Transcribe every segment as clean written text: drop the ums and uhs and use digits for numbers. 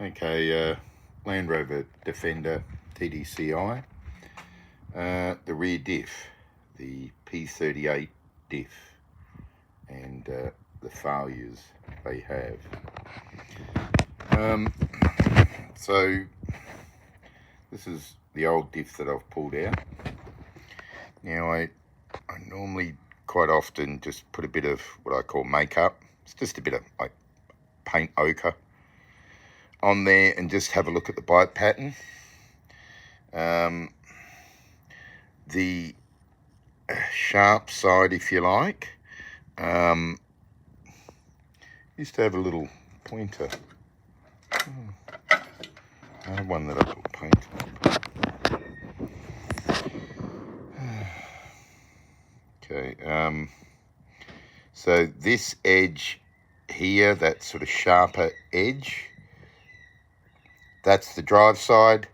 Okay, Land Rover Defender TDCi, the rear diff, the P38 diff, and the failures they have. So this is the old diff that I've pulled out. Now I normally quite often just put a bit of what I call makeup. It's just a bit of like paint ochre on there and just have a look at the bite pattern. The sharp side, if you like, used to have a little pointer. I have one that I put paint on. Okay, so this edge here, that sort of sharper edge, that's the drive side,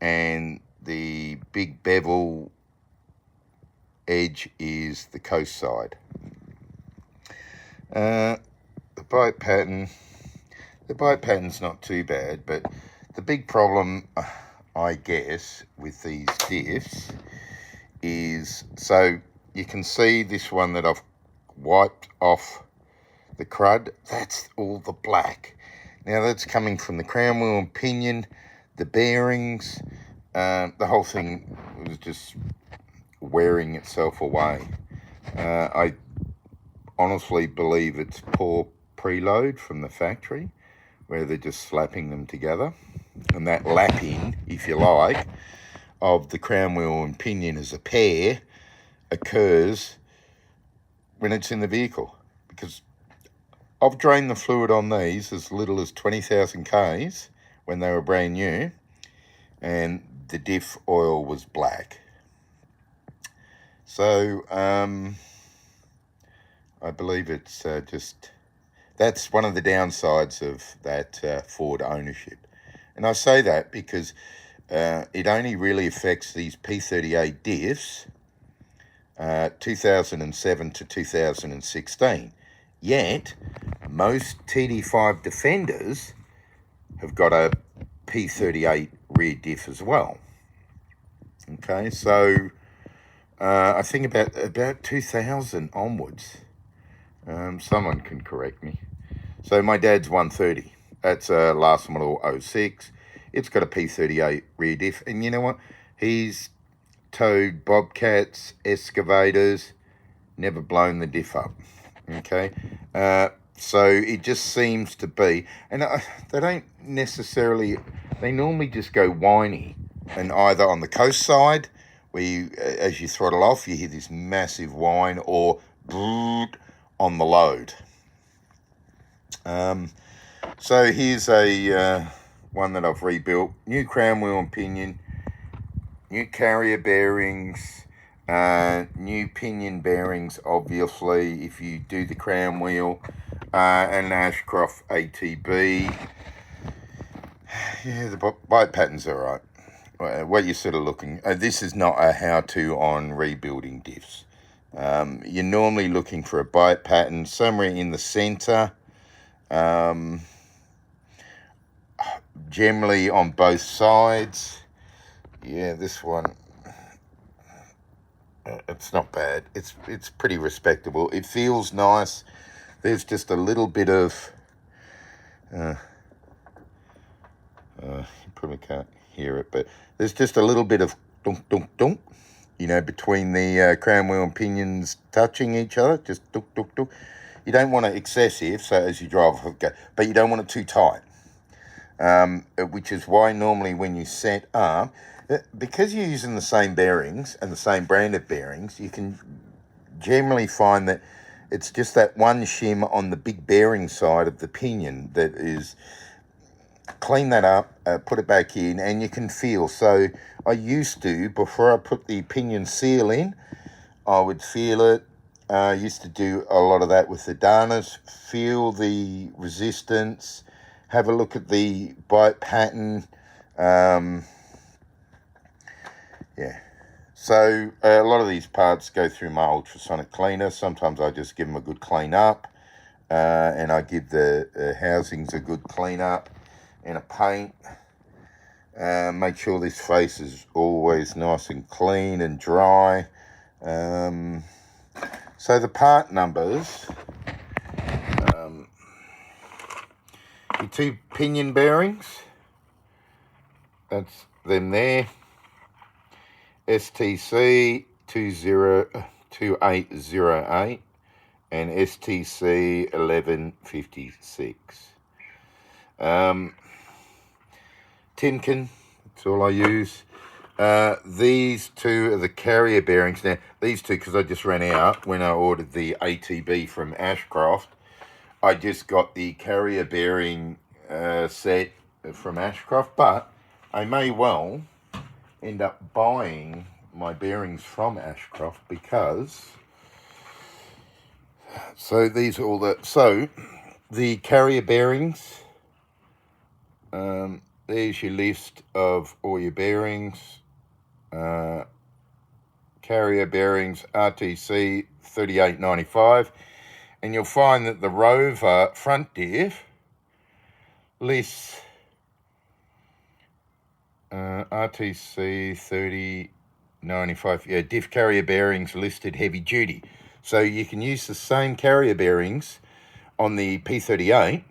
and the big bevel edge is the coast side. The bite pattern's not too bad, but the big problem, I guess, with these diffs is, so you can see this one that I've wiped off the crud, that's all the black. Now that's coming from the crown wheel and pinion, the bearings, the whole thing was just wearing itself away. I honestly believe it's poor preload from the factory, where they're just slapping them together. And that lapping, if you like, of the crown wheel and pinion as a pair occurs when it's in the vehicle. Because I've drained the fluid on these as little as 20,000 Ks when they were brand new, and the diff oil was black. So I believe it's just, that's one of the downsides of that Ford ownership. And I say that because it only really affects these P38 diffs 2007 to 2016. Yet, most TD5 Defenders have got a P38 rear diff as well. Okay, so I think about 2000 onwards. Someone can correct me. So my dad's 130. That's a last model 06. It's got a P38 rear diff. And you know what? He's towed Bobcats, excavators, never blown the diff up. Okay, so it just seems to be, and they don't necessarily, they normally just go whiny, and either on the coast side, where you, as you throttle off, you hear this massive whine, or on the load. So here's a one that I've rebuilt, new crown wheel and pinion, new carrier bearings, new pinion bearings, obviously, if you do the crown wheel, and Ashcroft ATB. Yeah, the bite pattern's all right. What you're sort of looking, this is not a how-to on rebuilding diffs. You're normally looking for a bite pattern somewhere in the center, generally on both sides. Yeah, this one, it's not bad. It's pretty respectable. It feels nice. There's just a little bit of, you probably can't hear it, but there's just a little bit of dunk, dunk, dunk, you know, between the crown wheel and pinions touching each other, just dunk, dunk, dunk. You don't want it excessive, so as you drive off, but you don't want it too tight, which is why normally when you set up, because you're using the same bearings and the same brand of bearings, you can generally find that it's just that one shim on the big bearing side of the pinion that is, clean that up, put it back in, and you can feel. So I used to, before I put the pinion seal in, I would feel it. I used to do a lot of that with the darners, feel the resistance, have a look at the bite pattern. Yeah, so a lot of these parts go through my ultrasonic cleaner. Sometimes I just give them a good clean up, and I give the housings a good clean up. in a paint. Make sure this face is always nice and clean and dry. So the part numbers, your 2 pinion bearings, that's them there, STC 2808 and STC 1156. Tinkin, that's all I use. These 2 are the carrier bearings. Now, these 2, because I just ran out when I ordered the ATB from Ashcroft. I just got the carrier bearing set from Ashcroft, but I may well end up buying my bearings from Ashcroft because... So these are all the carrier bearings. There's your list of all your bearings. Carrier bearings RTC 3895, and you'll find that the Rover front diff lists RTC 3095, yeah, diff carrier bearings listed heavy duty. So you can use the same carrier bearings on the P38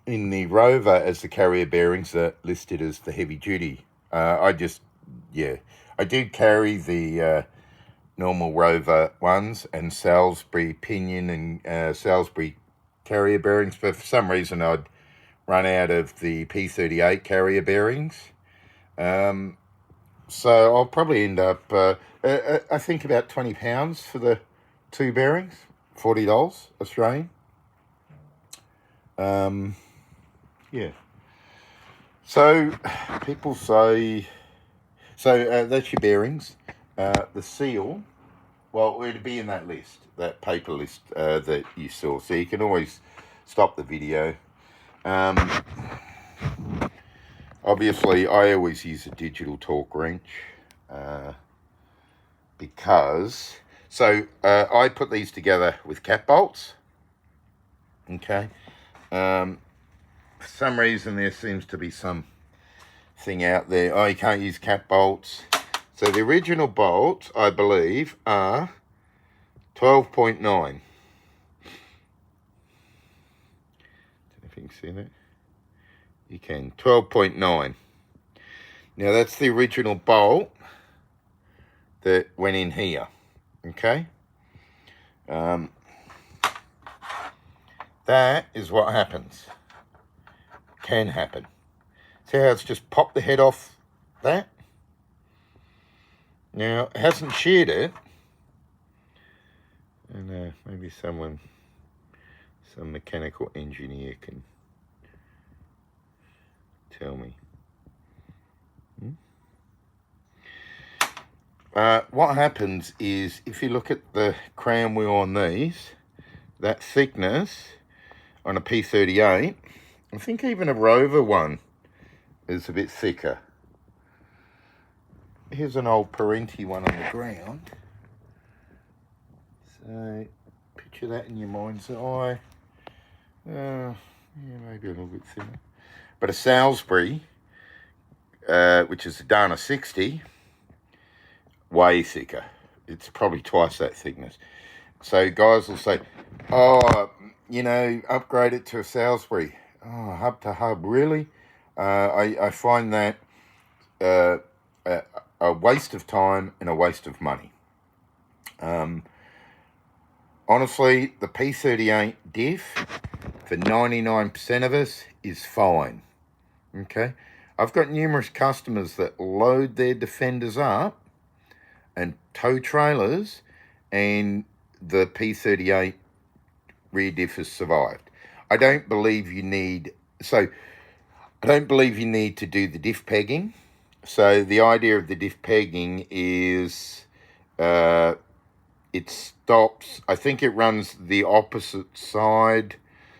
in the Rover as the carrier bearings that are listed as the heavy duty. I do carry the normal Rover ones and Salisbury pinion and Salisbury carrier bearings, but for some reason I'd run out of the P38 carrier bearings. So I'll probably end up, I think about £20 for the 2 bearings, $40 Australian. Yeah. So people say, that's your bearings. The seal, well, it'd be in that list, that paper list that you saw. So you can always stop the video. Obviously, I always use a digital torque wrench because... So I put these together with cat bolts. Okay. For some reason, there seems to be some thing out there. Oh, you can't use cat bolts. So the original bolts, I believe, are 12.9. Don't know if you can see that. You can. 12.9. Now, that's the original bolt that went in here. Okay? That is what happens. Can happen. See how it's just popped the head off that? Now, it hasn't sheared it. And maybe some mechanical engineer can tell me. What happens is, if you look at the crown wheel on these, that thickness on a P38, I think even a Rover one is a bit thicker. Here's an old Parenti one on the ground. So, picture that in your mind's eye. Yeah, maybe a little bit thinner. But a Salisbury, which is a Dana 60, way thicker. It's probably twice that thickness. So guys will say, oh, upgrade it to a Salisbury. Oh, hub to hub, really? I find that a waste of time and a waste of money. Honestly, the P38 diff, for 99% of us, is fine. Okay? I've got numerous customers that load their Defenders up and tow trailers, and the P38 rear diff has survived. I don't believe you need to do the diff pegging. So the idea of the diff pegging is it stops, I think it runs the opposite side.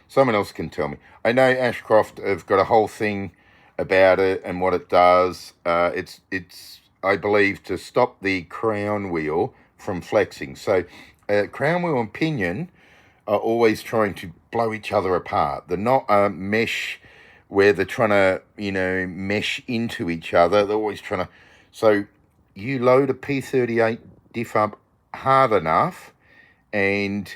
Someone else can tell me. I know Ashcroft have got a whole thing about it and what it does. It's I believe, to stop the crown wheel from flexing. So crown wheel and pinion are always trying to blow each other apart. They're not a mesh where they're trying to, mesh into each other. They're always trying to. So you load a P38 diff up hard enough, and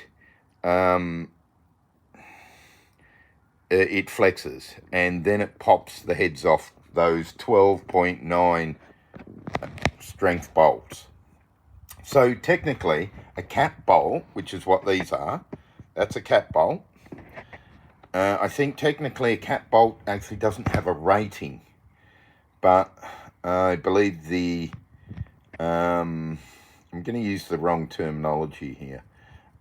it flexes, and then it pops the heads off those 12.9 strength bolts. So technically, a cap bolt, which is what these are, that's a cap bolt. I think technically a cap bolt actually doesn't have a rating, but I believe I'm going to use the wrong terminology here.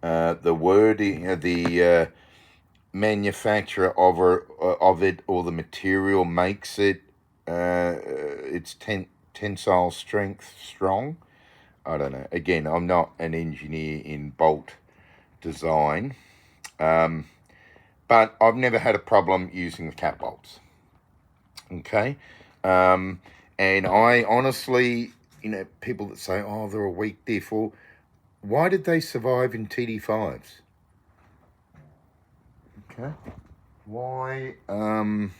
The wording, the manufacturer of it, or the material makes it, it's tensile strength strong. I don't know. Again, I'm not an engineer in bolt design, but I've never had a problem using the cap bolts. Okay, and I honestly, people that say, oh, they're a weak diff, well, why did they survive in TD5s? Okay, why were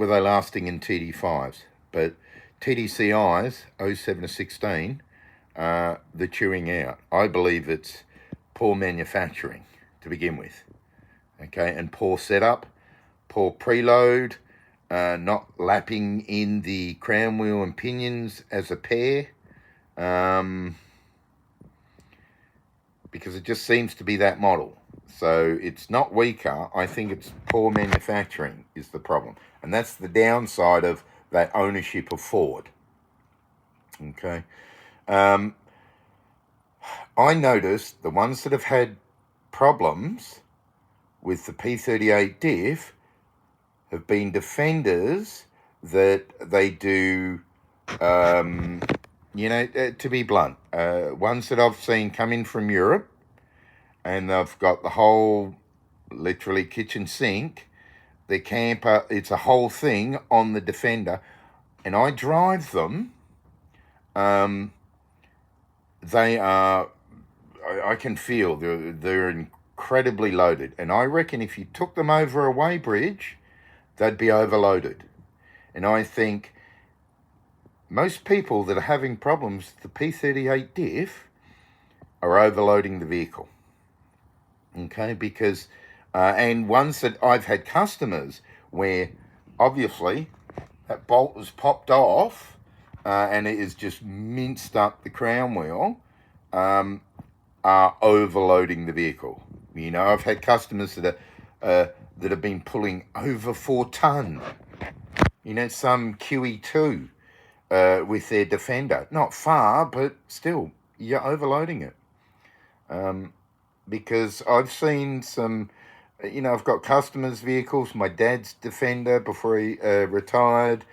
they lasting in TD5s? But TDCi's 07 to 16, they're chewing out. I believe it's poor manufacturing to begin with, okay, and poor setup, poor preload, not lapping in the crown wheel and pinions as a pair, because it just seems to be that model. So it's not weaker. I think it's poor manufacturing is the problem. And that's the downside of that ownership of Ford. Okay. I noticed the ones that have had problems with the P38 diff have been defenders that they do, to be blunt, ones that I've seen come in from Europe, and they've got the whole, literally, kitchen sink, the camper, it's a whole thing on the Defender, and I drive them. They are, I can feel they're incredibly loaded, and I reckon if you took them over a weighbridge, they'd be overloaded. And I think most people that are having problems with the P38 diff are overloading the vehicle. Okay, because, and ones that I've had customers where obviously that bolt was popped off, and it is just minced up the crown wheel, are overloading the vehicle. I've had customers that have been pulling over 4 ton, some QE2 with their Defender. Not far, but still, you're overloading it. Because I've seen some, I've got customers' vehicles, my dad's Defender before he retired,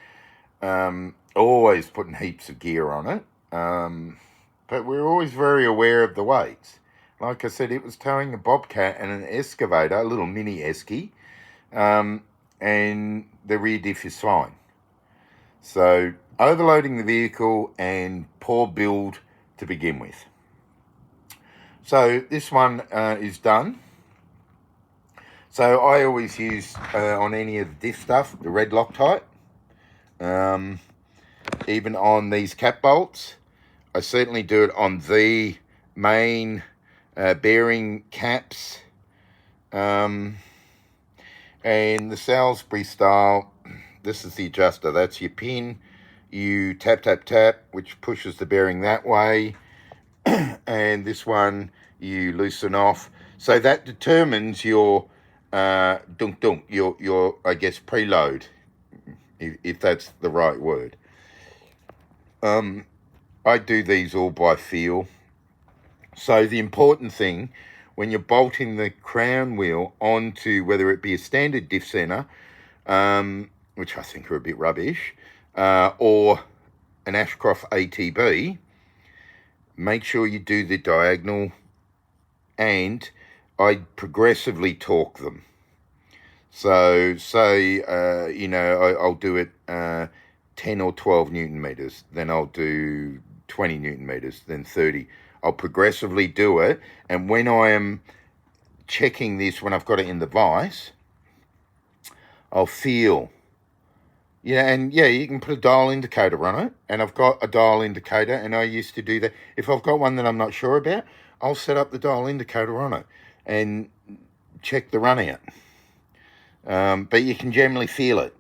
always putting heaps of gear on it, but we're always very aware of the weights. Like I said, it was towing a Bobcat and an excavator, a little mini esky, and the rear diff is fine. So overloading the vehicle and poor build to begin with. So this one is done. So I always use, on any of the diff stuff, the red Loctite. Even on these cap bolts, I certainly do it on the main bearing caps. And the Salisbury style, this is the adjuster. That's your pin. You tap, tap, tap, which pushes the bearing that way. And this one you loosen off. So that determines your dunk, your I guess preload, if that's the right word. I do these all by feel. So the important thing when you're bolting the crown wheel onto whether it be a standard diff center, which I think are a bit rubbish, or an Ashcroft ATB, make sure you do the diagonal, and I progressively torque them. So say, I'll do it 10 or 12 Newton meters, then I'll do 20 Newton meters, then 30. I'll progressively do it, and when I am checking this, when I've got it in the vise, I'll feel. Yeah, and yeah, you can put a dial indicator on it. And I've got a dial indicator, and I used to do that. If I've got one that I'm not sure about, I'll set up the dial indicator on it and check the run out. But you can generally feel it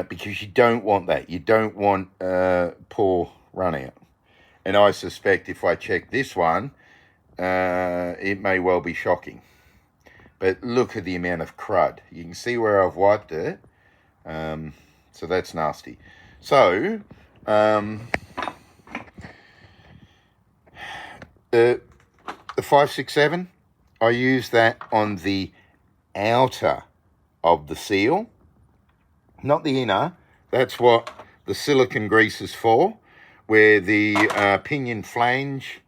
because you don't want that. You don't want poor run out. And I suspect if I check this one, it may well be shocking. But look at the amount of crud. You can see where I've wiped it. So that's nasty. So, the 567, I use that on the outer of the seal, not the inner. That's what the silicone grease is for, where the pinion flange,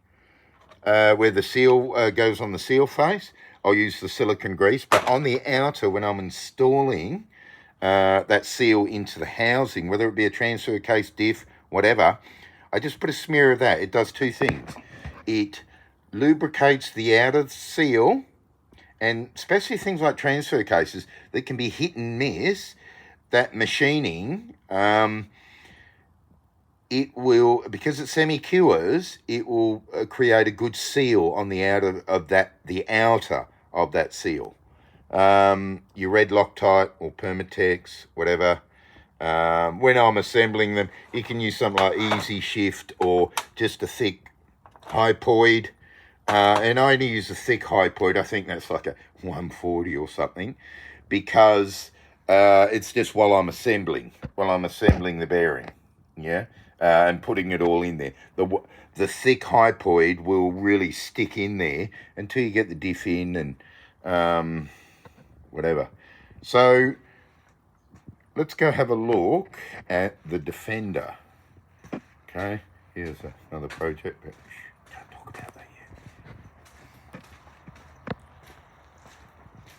where the seal goes on the seal face, I'll use the silicone grease. But on the outer, when I'm installing that seal into the housing, whether it be a transfer case, diff, whatever, I just put a smear of that. It does two things. It lubricates the outer seal, and especially things like transfer cases that can be hit and miss, that machining, it will, because it semi-cures, it will create a good seal on the outer of that, the outer of that seal. Your red Loctite or Permatex, whatever. When I'm assembling them, you can use something like Easy Shift or just a thick hypoid. And I only use a thick hypoid. I think that's like a 140 or something, because it's just while I'm assembling the bearing, yeah, and putting it all in there. The thick hypoid will really stick in there until you get the diff in and whatever. So let's go have a look at the Defender. Okay, here's another project, but can't talk about that yet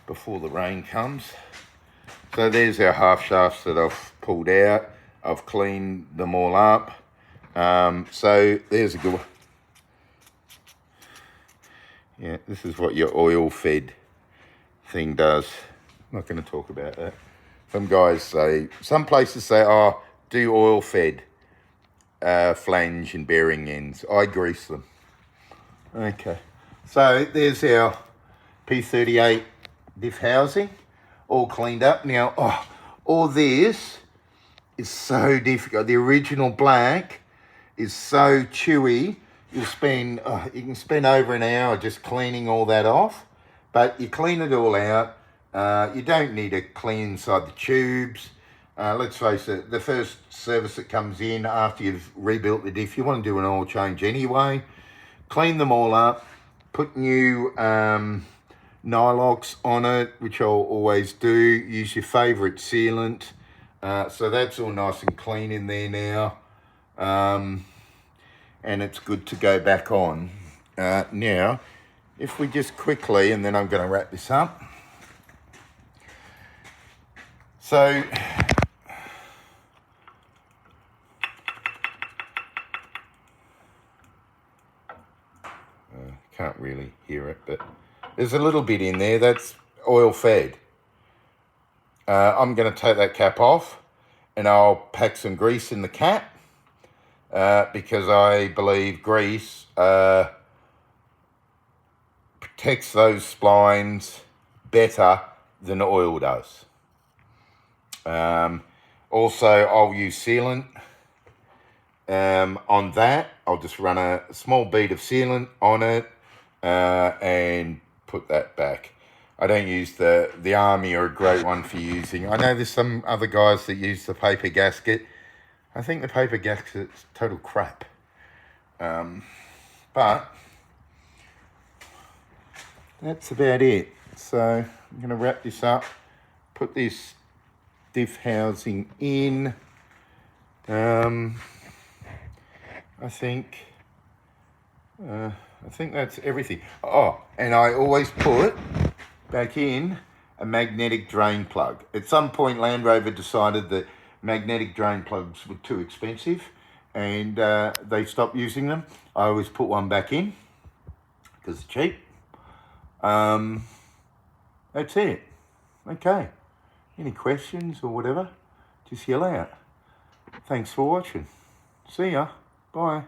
before the rain comes. So there's our half shafts that I've pulled out. I've cleaned them all up. So there's a good one. Yeah, this is what your oil fed thing does. I'm not going to talk about that. Some places say, oh, do oil fed flange and bearing ends. I grease them. Okay, so there's our P38 diff housing, all cleaned up. Now, all this is so difficult. The original black is so chewy. You can spend over an hour just cleaning all that off, but you clean it all out. You don't need to clean inside the tubes. Let's face it, the first service that comes in after you've rebuilt the diff, you want to do an oil change anyway. Clean them all up, put new Nylox on it, which I'll always do. Use your favourite sealant. So that's all nice and clean in there now. And it's good to go back on. Now, if we just quickly, and then I'm going to wrap this up. So, can't really hear it, but there's a little bit in there that's oil fed. I'm going to take that cap off and I'll pack some grease in the cap because I believe grease protects those splines better than oil does. Also, I'll use sealant on that. I'll just run a small bead of sealant on it and put that back. I don't use the Army, are a great one for using. I know there's some other guys that use the paper gasket. I think the paper gasket's total crap. But that's about it. So I'm going to wrap this up, put this diff housing in. I think that's everything. Oh, and I always put back in a magnetic drain plug. At some point, Land Rover decided that magnetic drain plugs were too expensive and they stopped using them. I always put one back in because it's cheap. That's it. Okay. Any questions or whatever, just yell out. Thanks for watching. See ya. Bye.